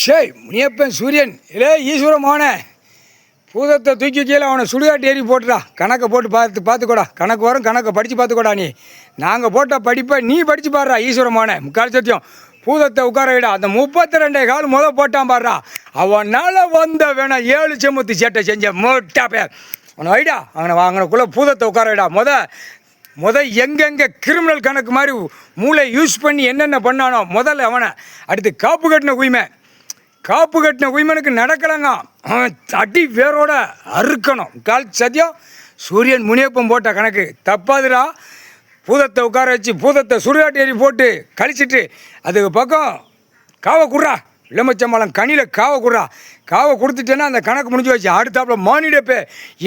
ஷேய் முனியப்பன் சூரியன் இல்லை ஈஸ்வர மோனே பூதத்தை தூக்கி கீழே அவனை சுடுகாட்டு ஏறி போட்டுடா. கணக்கை போட்டு பார்த்துக்கோடா. கணக்கு வரும், கணக்கை படித்து பார்த்துக்கோடா. நாங்கள் போட்ட படிப்பை நீ படித்து பாடுறா ஈஸ்வர மோனே. முக்கால் சத்தியம் பூதத்தை உட்கார விடா. அந்த 32 கால் போட்டான் பாடுறா. அவனால் வந்த வேணா 7 செம்புத்து சேட்டை செஞ்ச மோட்டா பேர் அவனை வைடா. அவனுக்குள்ளே பூதத்தை உட்கார விடா. எங்கெங்கே கிரிமினல் கணக்கு மாதிரி மூளை யூஸ் பண்ணி என்னென்ன பண்ணானோ முதல்ல அவனை. அடுத்து காப்பு கட்டின குய்மனுக்கு நடக்கலங்க. அவன் அடி வேரோட அறுக்கணும். கால் சத்தியம் சூரியன் முனியப்பன் போட்ட கணக்கு தப்பாதுடா. பூதத்தை உட்கார வச்சு பூதத்தை சுடுகாட்டு ஏறி போட்டு கழிச்சிட்டு அதுக்கு பக்கம் காவை குடுறா. இளமச்சம்பழம் கனியில் காவை கொடுத்துட்டேன்னா அந்த கணக்கு முடிஞ்சு வச்சு. அடுத்தாப்புல மானிடப்பே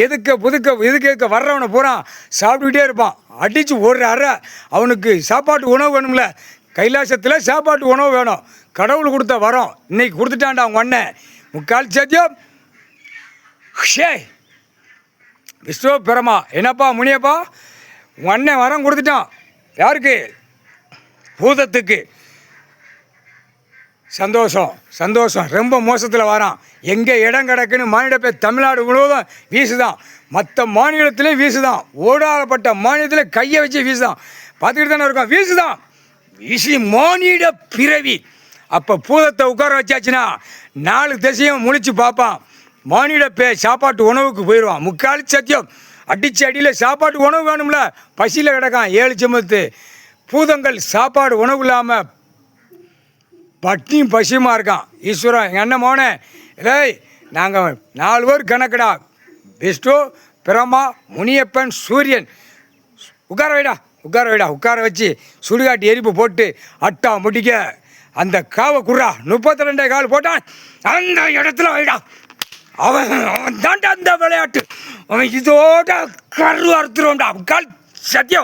எதுக்க வர்றவனை பூரா சாப்பிட்டுக்கிட்டே இருப்பான். அடித்து ஒரு அறை அவனுக்கு சாப்பாட்டு உணவு வேணும்ல. கைலாசத்தில் சாப்பாட்டு உணவு வேணும். கடவுள் கொடுத்த வரோம் இன்னைக்கு கொடுத்துட்டான்டா அவங்க அண்ணன். முக்கால் சத்தியம் ஷே விஸ்வ பிரமா என்னப்பா முனியப்பா உங்கள் அண்ணன் வரம் கொடுத்துட்டான். யாருக்கு? பூதத்துக்கு. சந்தோஷம் ரொம்ப மோசத்தில் வரான். எங்கே இடம் கிடக்குன்னு மாநிலப்பே தமிழ்நாடு முழுவதும் வீசுதான். மற்ற மாநிலத்திலையும் வீசுதான். ஓடாப்பட்ட மாநிலத்தில் கையை வச்சு வீசுதான். பார்த்துக்கிட்டு தானே இருக்கோம். வீசி மானிட பிறவி. அப்போ பூதத்தை உட்கார வச்சாச்சுன்னா 4 திசையும் முழிச்சு பார்ப்பான். மானிட சாப்பாட்டு உணவுக்கு போயிடுவான். முக்கால் சத்தியம் அடித்து அடியில் சாப்பாட்டு உணவு வேணும்ல. பசியில் கிடக்கான் 7 செம்பத்து. பூதங்கள் சாப்பாடு உணவு இல்லாமல் பட்டியும் பசியுமா இருக்கான். ஈஸ்வரன் எங்கள் அண்ணன் மோனே ஏய் நாங்கள் 4 பேர் கணக்குடா. விஷ்ணு பிரமா முனியப்பன் சூரியன். உட்கார வச்சு சுடுகாட்டு எரிப்பு போட்டு அட்டா முடிக்க அந்த காவை குர்றா. 32 கால் போட்டான் அந்த இடத்துல வைடா. அவன் தாண்டா அந்த விளையாட்டு. அவன் இதோட கரு அறுத்துருவான்டா. கால் சத்தியம்.